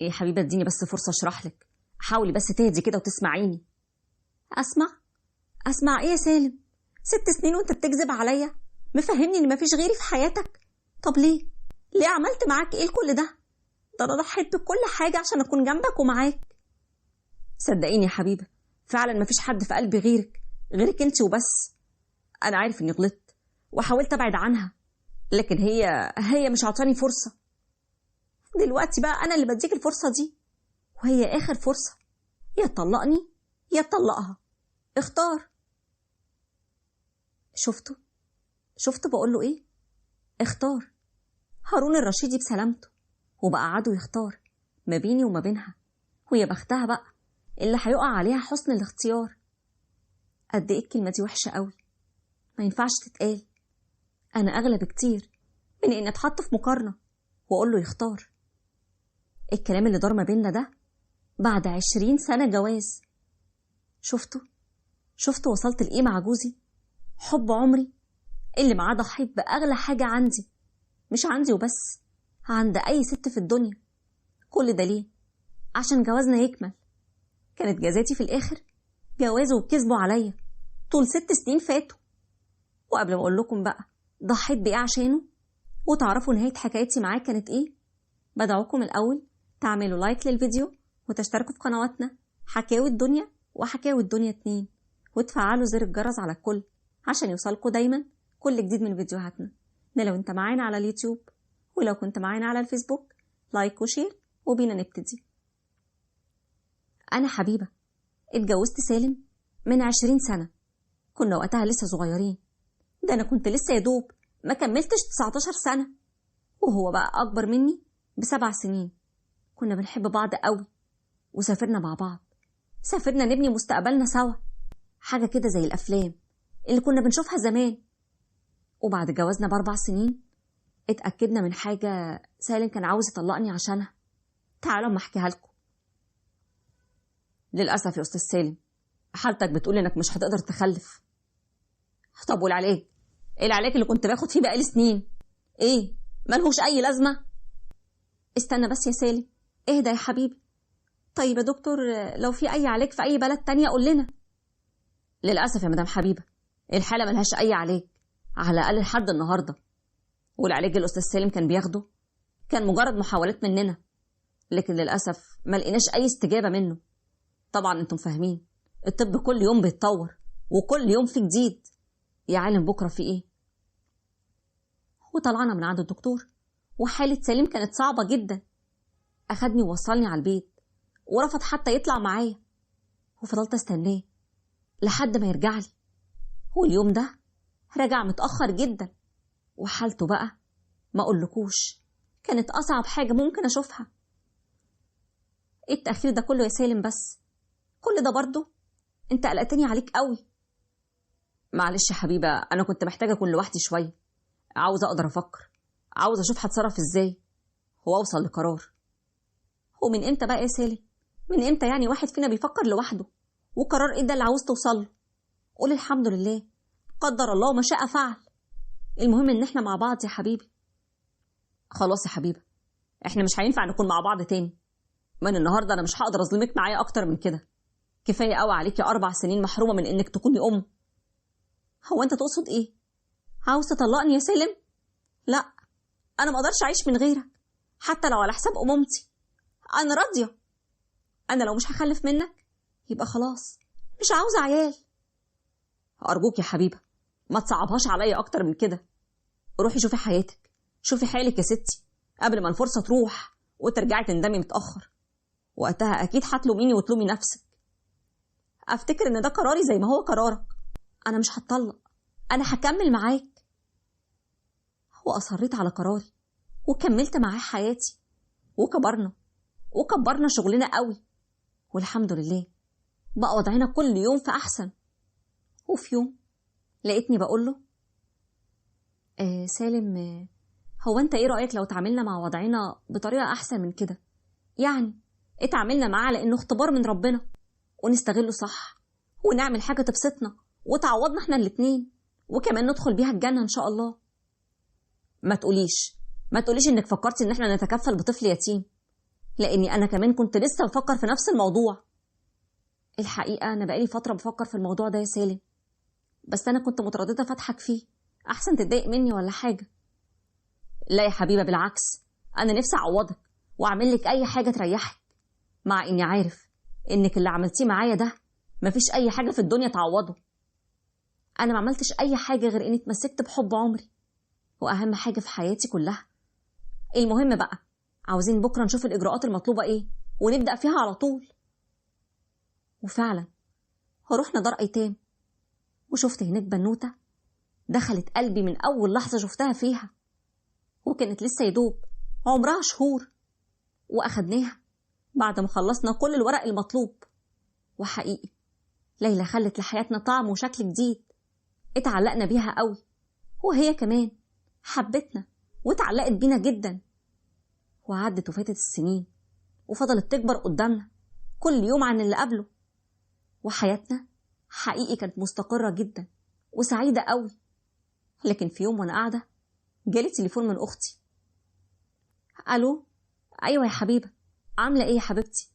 يا حبيبة اديني بس فرصة اشرح لك، حاولي بس تهدي كده وتسمعيني. اسمع ايه يا سالم؟ 6 سنين وانت بتكذب عليا، مفهمني ان مفيش غيري في حياتك. طب ليه عملت معاك ايه لكل ده انا ضحيت بكل حاجة عشان اكون جنبك ومعاك. صدقيني يا حبيبة، فعلا مفيش حد في قلبي غيرك انت وبس. انا عارف اني غلطت وحاولت ابعد عنها، لكن هي مش عطاني فرصة. دلوقتي بقى انا اللي بديك الفرصة دي، وهي اخر فرصة. يا تطلقني يا تطلقها، اختار. شفتوا بقول له ايه؟ اختار. هارون الرشيدي بسلامته، وبقى عدو يختار ما بيني وما بينها، ويا بختها بقى اللي هيقع عليها حسن الاختيار. قد ايه الكلمة دي وحشة قوي، ما ينفعش تتقال. انا اغلى بكتير من ان اتحط في مقارنة واقول له يختار. الكلام اللي دار ما بيننا ده بعد 20 سنة جواز. شفتوا وصلت لإيه مع جوزي؟ حب عمري اللي معاه ضحيت بأغلى حاجة عندي، مش عندي وبس، عند أي ست في الدنيا. كل ده ليه؟ عشان جوازنا يكمل. كانت جزاتي في الآخر جوازه وكذبوا عليا طول 6 سنين فاتوا. وقبل ما أقول لكم بقى ضحيت بإيه عشانه وتعرفوا نهاية حكايتي معاه كانت إيه، بدعوكم الأول تعملوا لايك للفيديو وتشتركوا في قنواتنا حكاوي الدنيا وحكاوي الدنيا 2، وتفعلوا زر الجرس على الكل عشان يوصلكوا دايما كل جديد من فيديوهاتنا. ده لو انت معانا على اليوتيوب، ولو كنت معانا على الفيسبوك لايك وشير، وبينا نبتدي. أنا حبيبة اتجوزت سالم من 20 سنة، كنا وقتها لسه صغيرين. ده أنا كنت لسه يدوب ما كملتش 19 سنة، وهو بقى أكبر مني ب7 سنين. كنا بنحب بعض قوي وسافرنا مع بعض، سافرنا نبني مستقبلنا سوا، حاجة كده زي الأفلام اللي كنا بنشوفها زمان. وبعد جوازنا ب4 سنين اتأكدنا من حاجة سالم كان عاوز يطلقني عشانها. تعالوا اما احكيها لكم. للأسف يا أستاذ سالم، حالتك بتقول إنك مش هتقدر تخلف. طب والعلاج؟ العلاج اللي كنت باخد فيه بقالي سنين إيه؟ ملهوش أي لازمة؟ استنى بس يا سالم، اهدى يا حبيبي. طيب يا دكتور، لو في أي علاج في أي بلد تانية قول لنا. للأسف يا مدام حبيبة، الحالة ملهاش أي علاج، على الأقل لحد النهاردة. والعلاج اللي الأستاذ سالم كان بياخده كان مجرد محاولات مننا، لكن للأسف ما لقيناش أي استجابة منه. طبعا انتم فاهمين الطب كل يوم بيتطور وكل يوم في جديد، يا عالم بكرة في ايه. وطلعنا من عند الدكتور وحالة سليم كانت صعبة جدا. أخدني ووصلني على البيت ورفض حتى يطلع معايا، وفضلت استناه لحد ما يرجع لي. واليوم ده رجع متأخر جدا، وحالته بقى ما أقولكوش كانت أصعب حاجة ممكن أشوفها. ايه التأخير ده كله يا سالم؟ بس كل ده برضه انت قلقتني عليك قوي. معلش يا حبيبة، أنا كنت محتاجة أكون لوحدي شوية، عاوزة أقدر أفكر، عاوزة أشوف هتصرف إزاي وأوصل لقرار. ومن إمتى بقى يا سالم؟ من إمتى يعني واحد فينا بيفكر لوحده؟ وقرار إيه ده اللي عاوز توصله؟ قول الحمد لله، قدر الله ما شاء فعل. المهم إن إحنا مع بعض يا حبيبي. خلاص يا حبيبة، إحنا مش هينفع نكون مع بعض تاني. من النهاردة أنا مش هقدر أظلمك معايا أكتر من كده. كفاية قوي عليكي 4 سنين محرومة من إنك تكوني أم. هو أنت تقصد إيه؟ عاوز تطلقني يا سالم؟ لا، أنا ما أقدرش أعيش من غيرك، حتى لو على حساب أمومتي. أنا راضية. أنا لو مش هخلف منك يبقى خلاص مش عاوزة عيال. أرجوك يا حبيبة ما تصعبهاش عليا أكتر من كده. روحي شوفي حياتك، شوفي حالك يا ستي، قبل ما الفرصة تروح وترجعي تندمي متأخر. وقتها أكيد هتلوميني وتلومي نفسك. أفتكر إن ده قراري زي ما هو قرارك. أنا مش هتطلق، أنا هكمل معاك. وأصريت على قراري وكملت معاه حياتي، وكبرنا شغلنا قوي، والحمد لله بقى وضعنا كل يوم في أحسن. وفي يوم لقيتني بقوله سالم، هو أنت إيه رأيك لو تعاملنا مع وضعنا بطريقة أحسن من كده؟ يعني اتعاملنا معاه على إنه اختبار من ربنا، ونستغله صح، ونعمل حاجة تبسطنا وتعوضنا احنا الاتنين، وكمان ندخل بيها الجنة إن شاء الله. ما تقوليش إنك فكرتي إن احنا نتكفل بطفل يتيم. لأني أنا كمان كنت لسه بفكر في نفس الموضوع. الحقيقة أنا بقالي فترة بفكر في الموضوع ده يا سالم، بس أنا كنت مترددة فاتحك فيه، أحسن تتضايق مني ولا حاجة. لا يا حبيبة، بالعكس، أنا نفسي أعوضك وأعمل لك أي حاجة تريحك، مع إني عارف إنك اللي عملتيه معايا ده مفيش أي حاجة في الدنيا تعوضه. أنا ما عملتش أي حاجة غير إني اتمسكت بحب عمري، وأهم حاجة في حياتي كلها. المهم بقى، عاوزين بكرة نشوف الإجراءات المطلوبة إيه ونبدأ فيها على طول. وفعلا رحنا دار أيتام، وشفت هناك بنوتة دخلت قلبي من أول لحظة شفتها فيها، وكانت لسه يدوب عمرها شهور، وأخدناها بعد ما خلصنا كل الورق المطلوب. وحقيقي ليلى خلت لحياتنا طعم وشكل جديد، اتعلقنا بيها قوي، وهي كمان حبتنا واتعلقت بينا جدا. وعدت وفاتت السنين، وفضلت تكبر قدامنا كل يوم عن اللي قبله، وحياتنا حقيقي كانت مستقرة جدا وسعيدة قوي. لكن في يوم وانا قاعدة جالي تليفون من أختي. ألو؟ أيوة يا حبيبة، عاملة إيه يا حبيبتي؟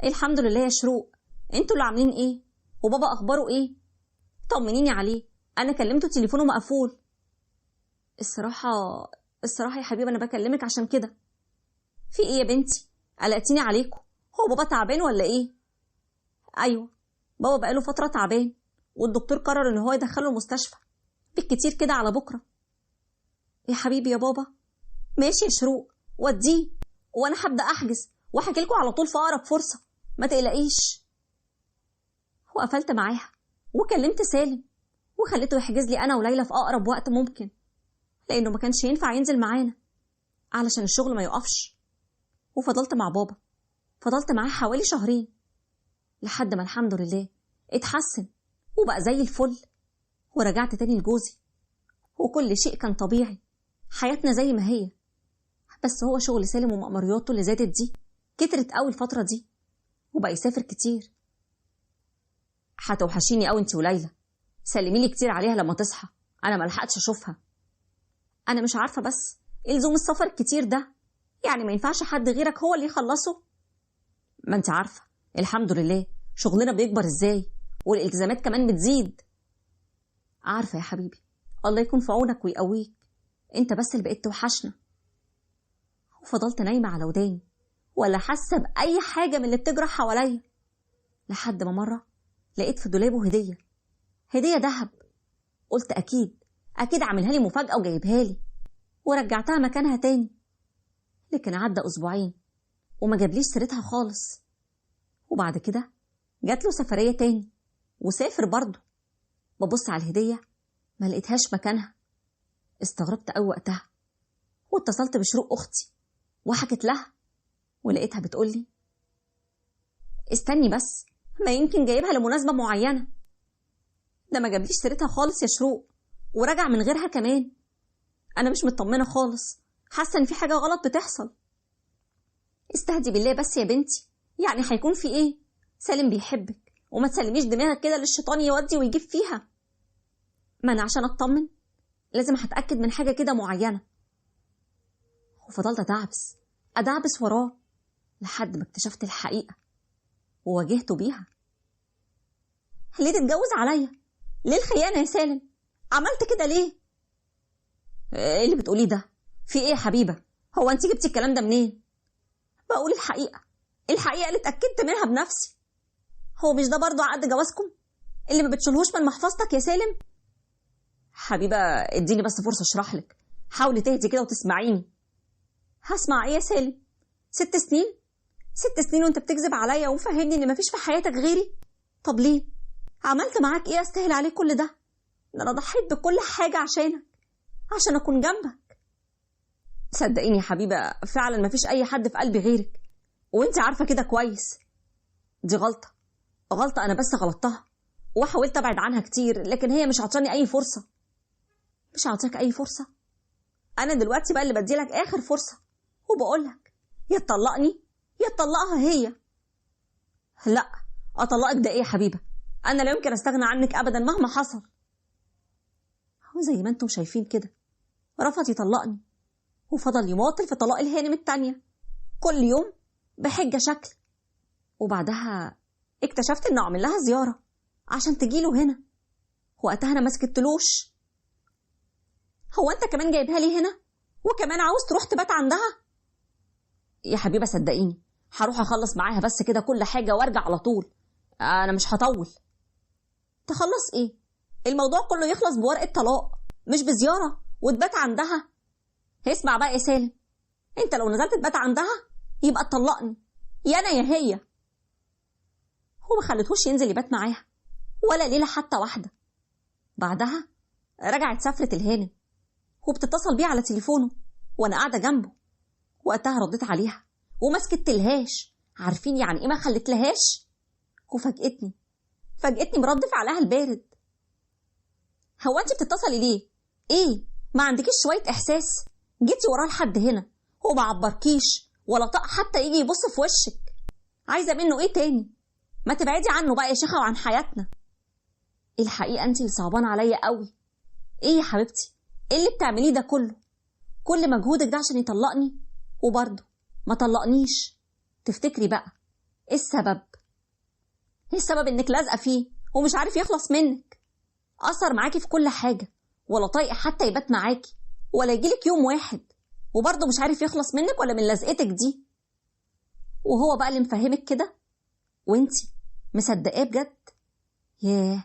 الحمد لله يا شروق، انتوا اللي عاملين إيه؟ وبابا أخباره إيه؟ طمنيني عليه، أنا كلمته تليفونه مقفول. الصراحة يا حبيبة أنا بكلمك عشان كده. في إيه يا بنتي؟ قلقتيني عليكم، هو بابا تعبان ولا إيه؟ أيوة، بابا بقاله فترة تعبان، والدكتور قرر إن هو يدخله المستشفى بالكتير كده على بكرة. يا حبيبي يا بابا، ماشي يا شروق، وديه، وأنا هبدأ أحجز وأحكي لكم على طول في أقرب فرصة، ما تقلقيش. وقفلت معاها وكلمت سالم وخليته يحجز لي أنا وليلى في أقرب وقت ممكن، لأنه ما كانش ينفع ينزل معانا علشان الشغل ما يقفش. وفضلت مع بابا، فضلت معاه حوالي شهرين، لحد ما الحمد لله اتحسن وبقى زي الفل، ورجعت تاني لجوزي، وكل شيء كان طبيعي، حياتنا زي ما هي. بس هو شغل سالم ومأمرياته اللي زادت دي كترت قوي الفترة دي، وبقى يسافر كتير. هتوحشيني قوي انتي وليلى، سلميلي كتير عليها لما تصحى، انا ملحقتش اشوفها. انا مش عارفة، بس الزوم السفر الكتير ده يعني ما ينفعش حد غيرك هو اللي يخلصه؟ ما انت عارفة الحمد لله شغلنا بيكبر ازاي، والالتزامات كمان بتزيد. عارفة يا حبيبي، الله يكون في عونك ويقويك، انت بس اللي بقيت توحشنا. وفضلت نايمة على وداني ولا حاسة بأي حاجة من اللي بتجرى حواليا، لحد ما مرة لقيت في دولابه هدية دهب. قلت أكيد عاملها لي مفاجأة وجايبها لي، ورجعتها مكانها تاني. لكن عدى أسبوعين وما جابليش سيرتها خالص، وبعد كده جات له سفرية تاني وسافر برضه. ببص على الهدية ما لقيتهاش مكانها، استغربت قوي وقتها، واتصلت بشروق أختي وحكت لها، ولقيتها بتقولي استني بس، ما يمكن جايبها لمناسبة معينة. ده ما جابليش سيرتها خالص يا شروق، ورجع من غيرها كمان. أنا مش مطمنة خالص، حاسة إن في حاجة غلط بتحصل. استهدي بالله بس يا بنتي، يعني هيكون في إيه؟ سالم بيحبك، وما تسلميش دماغك كده للشيطان يودي ويجيب فيها. ما أنا عشان أطمن لازم هتأكد من حاجة كده معينة. وفضلت أدعبس وراه لحد ما اكتشفت الحقيقة وواجهته بيها. ليه تتجوز عليا؟ ليه الخيانة يا سالم؟ عملت كده ليه؟ ايه اللي بتقوليه ده؟ في ايه يا حبيبة؟ هو انت جبتي الكلام ده منين؟ بقول الحقيقة اللي اتأكدت منها بنفسي. هو مش ده برضو عقد جوازكم اللي ما بتشيلهوش من محفظتك يا سالم؟ حبيبة اديني بس فرصة اشرحلك، حاولي تهدي كده وتسمعيني. هسمع ايه يا سالم؟ 6 سنين؟ 6 سنين وانت بتكذب عليا ومفهمني ان مفيش في حياتك غيري؟ طب ليه؟ عملت معاك ايه استاهل عليك كل ده؟ ده انا ضحيت بكل حاجة عشانك، عشان اكون جنبك. صدقيني يا حبيبة فعلا مفيش اي حد في قلبي غيرك، وانت عارفة كده كويس. دي غلطة انا بس غلطتها، وحاولت ابعد عنها كتير، لكن هي مش عطاني اي فرصة. مش عطاك اي فرصة؟ انا دلوقتي بقى اللي بديلك اخر فرصة، وبقولك يا تطلقني يا تطلقها هي. لا، اطلقك ده ايه يا حبيبة؟ انا لا يمكن استغنى عنك ابدا مهما حصل. هو زي ما انتم شايفين كده رفض يطلقني، وفضل يماطل في طلاق الهانم التانية، كل يوم بحجة شكل. وبعدها اكتشفت انه عامل لها زيارة عشان تجيله هنا. وقتها انا ما سكتلوش. هو انت كمان جايبها لي هنا وكمان عاوز تروح تبات عندها؟ يا حبيبة صدقيني هروح اخلص معاها بس كده كل حاجة وارجع على طول، انا مش هطول. تخلص ايه؟ الموضوع كله يخلص بورقة طلاق مش بزيارة وتبات عندها. اسمع بقى يا سالم، انت لو نزلت تبات عندها يبقى تطلقني، يا انا يا هي. هو ما خلتهوش ينزل يبات معاها ولا ليلة حتى واحدة. بعدها رجعت سافرت الهانم وبتتصل بيه على تليفونه وانا قاعدة جنبه. وقتها رديت عليها وما سكتلهاش. عارفين يعني ايه ما خلتلهاش؟ وفاجئتني برد فعلها البارد. هو انت بتتصلي ليه؟ ايه ما عندكيش شوية احساس؟ جيتي وراه لحد هنا وما عبركيش ولا طاق حتى يجي يبص في وشك. عايزة منه ايه تاني؟ ما تبعدي عنه بقى يا شيخة وعن حياتنا. الحقيقة انت اللي صعبان عليا قوي. ايه يا حبيبتي ايه اللي بتعمليه ده كله؟ كل مجهودك ده عشان يطلقني وبرضه ما طلقنيش. تفتكري بقى ايه السبب؟ ايه السبب انك لازقة فيه ومش عارف يخلص منك؟ أثر معاكي في كل حاجة ولا طايق حتى يبات معاكي ولا يجيلك يوم واحد، وبرضه مش عارف يخلص منك ولا من لزقتك دي. وهو بقى اللي مفهمك كده وانتي مصدقاه بجد؟ ياه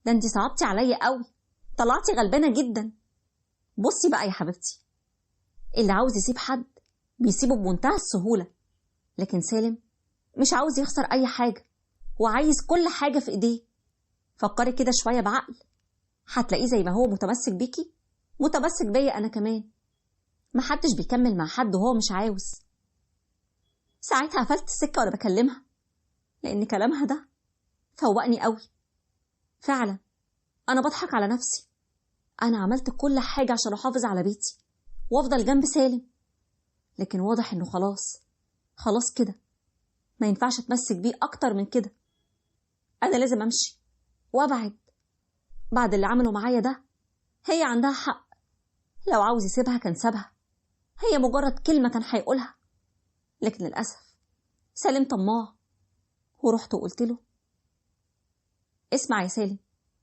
ده انتي صعبتي عليا قوي، طلعتي غلبانة جدا. بصي بقى يا حبيبتي، اللي عاوز يسيب حد بيسيبه بمنتهى السهولة، لكن سالم مش عاوز يخسر أي حاجة وعايز كل حاجة في إيديه. فكري كده شوية بعقل، هتلاقيه زي ما هو متمسك بيكي متمسك بيا أنا كمان. محدش بيكمل مع حد وهو مش عاوز. ساعتها قفلت السكة وأنا بكلمها، لأن كلامها ده فوقني قوي. فعلا أنا بضحك على نفسي. أنا عملت كل حاجة عشان أحافظ على بيتي وأفضل جنب سالم، لكن واضح إنه خلاص كده ما ينفعش أتمسك بيه أكتر من كده. أنا لازم أمشي وأبعد. بعد اللي عمله معايا ده هي عندها حق، لو عاوز يسيبها كان سابها، هي مجرد كلمة كان هيقولها. لكن للأسف سالم طماع، ورحت وقلت له اسمع يا سالم،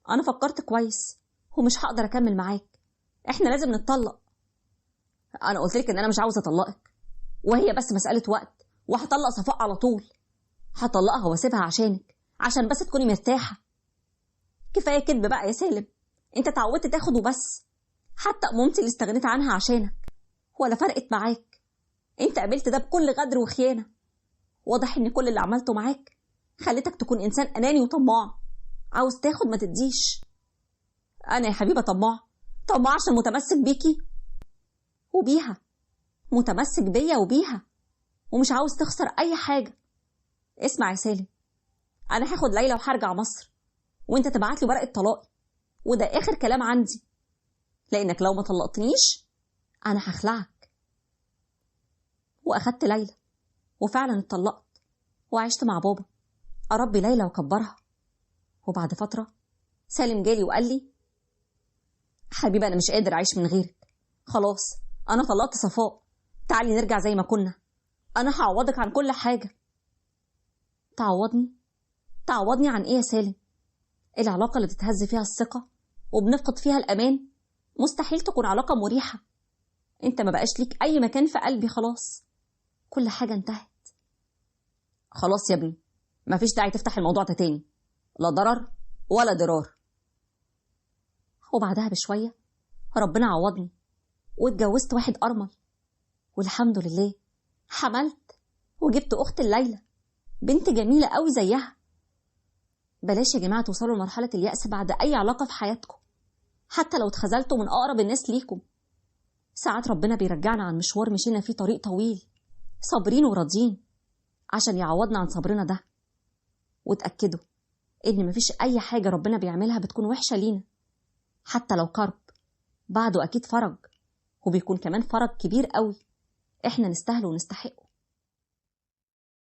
أنا فكرت كويس ومش هقدر أكمل معاك، إحنا لازم نتطلق. أنا قلت لك إن أنا مش عاوز أطلقك، وهي بس مسألة وقت وهطلق صفاء على طول. هطلقها واسيبها عشان بس تكوني مرتاحة. كفاية كدب بقى يا سالم، انت اتعودت تاخد وبس. حتى مامتي اللي استغنيت عنها عشانك ولا فرقت معاك. انت قابلت ده بكل غدر وخيانة. واضح ان كل اللي عملته معاك خليتك تكون انسان اناني وطماع، عاوز تاخد ما تديش. انا يا حبيبة طماع عشان متمسك بيكي وبيها، متمسك بيا وبيها ومش عاوز تخسر اي حاجة. اسمع يا سالم، انا هاخد ليلى وهرجع مصر، وانت تبعت لي ورقة طلاقي، وده اخر كلام عندي، لانك لو ما طلقتنيش انا هخلعك. واخدت ليلى وفعلا اتطلقت وعشت مع بابا اربي ليلى وكبرها. وبعد فترة سالم جالي وقال لي حبيبي انا مش قادر اعيش من غيرك، خلاص انا طلقت صفاء، تعالي نرجع زي ما كنا، انا هعوضك عن كل حاجة. تعوضني عن ايه يا سالم؟ العلاقة اللي بتتهز فيها الثقة وبنفقد فيها الأمان مستحيل تكون علاقة مريحة. انت ما بقاش ليك أي مكان في قلبي، خلاص كل حاجة انتهت. خلاص يا ابني مفيش داعي تفتح الموضوع ده تاني، لا ضرر ولا ضرار. وبعدها بشوية ربنا عوضني واتجوزت واحد أرمل، والحمد لله حملت وجبت أخت الليلة، بنت جميلة قوي زيها. بلاش يا جماعة توصلوا لمرحلة اليأس بعد أي علاقة في حياتكم، حتى لو اتخذلتوا من أقرب الناس ليكم. ساعات ربنا بيرجعنا عن مشوار مشينا فيه طريق طويل صابرين وراضيين عشان يعوضنا عن صبرنا ده. وتأكدوا إن مفيش أي حاجة ربنا بيعملها بتكون وحشة لينا، حتى لو كرب بعده أكيد فرج، وبيكون كمان فرج كبير قوي إحنا نستاهله ونستحقه.